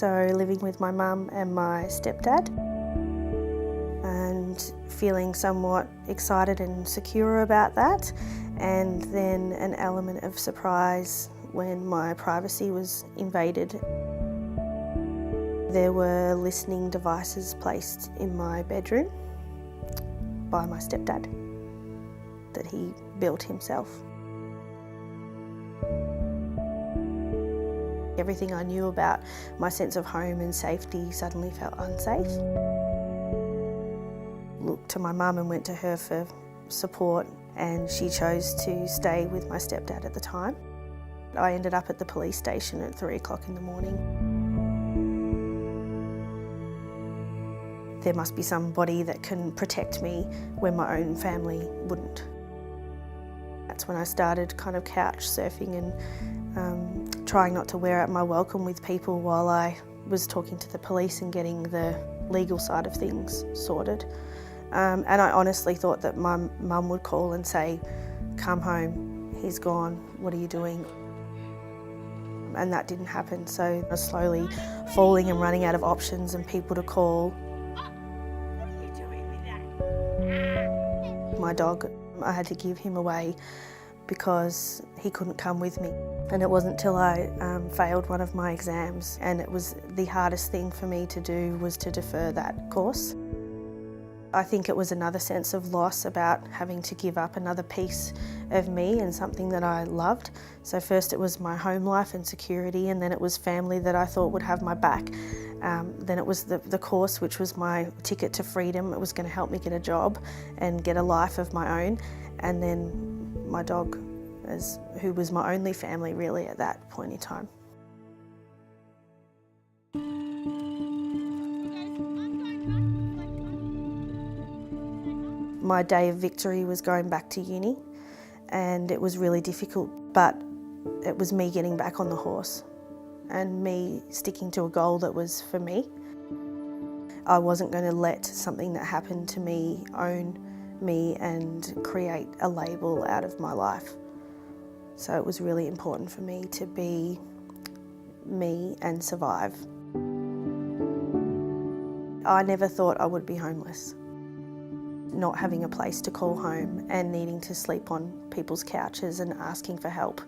So living with my mum and my stepdad and feeling somewhat excited and secure about that, and then an element of surprise when my privacy was invaded. There were listening devices placed in my bedroom by my stepdad that he built himself. Everything I knew about my sense of home and safety suddenly felt unsafe. Looked to my mum and went to her for support, and she chose to stay with my stepdad at the time. I ended up at the police station at 3 o'clock in the morning. There must be somebody that can protect me when my own family wouldn't. That's when I started kind of couch surfing and trying not to wear out my welcome with people while I was talking to the police and getting the legal side of things sorted. And I honestly thought that my mum would call and say, "Come home, he's gone, what are you doing?" And that didn't happen, so I was slowly falling and running out of options and people to call. My dog, I had to give him away because he couldn't come with me. And it wasn't till I failed one of my exams, and it was the hardest thing for me to do was to defer that course. I think it was another sense of loss about having to give up another piece of me and something that I loved. So first it was my home life and security, and then it was family that I thought would have my back. Then it was the course, which was my ticket to freedom. It was going to help me get a job and get a life of my own. And then my dog, who was my only family really at that point in time. My day of victory was going back to uni, and it was really difficult, but it was me getting back on the horse and me sticking to a goal that was for me. I wasn't going to let something that happened to me own me and create a label out of my life. So it was really important for me to be me and survive. I never thought I would be homeless. Not having a place to call home and needing to sleep on people's couches and asking for help,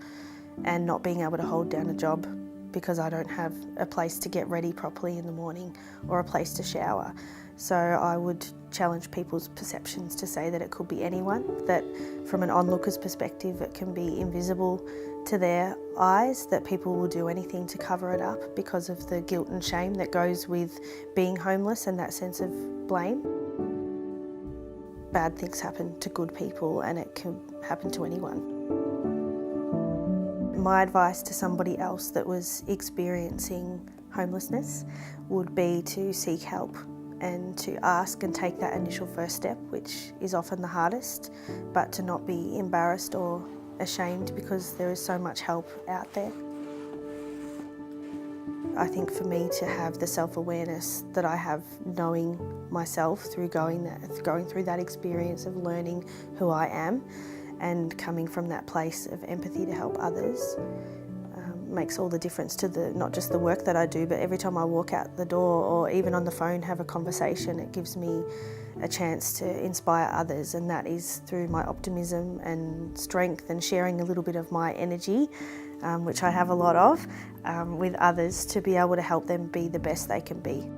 and not being able to hold down a job because I don't have a place to get ready properly in the morning or a place to shower. So I would challenge people's perceptions to say that it could be anyone, that from an onlooker's perspective it can be invisible to their eyes, that people will do anything to cover it up because of the guilt and shame that goes with being homeless and that sense of blame. Bad things happen to good people, and it can happen to anyone. My advice to somebody else that was experiencing homelessness would be to seek help and to ask and take that initial first step, which is often the hardest, but to not be embarrassed or ashamed because there is so much help out there. I think for me to have the self-awareness that I have knowing myself through going through that experience of learning who I am and coming from that place of empathy to help others makes all the difference to not just the work that I do, but every time I walk out the door or even on the phone have a conversation, it gives me a chance to inspire others, and that is through my optimism and strength and sharing a little bit of my energy, which I have a lot of, with others to be able to help them be the best they can be.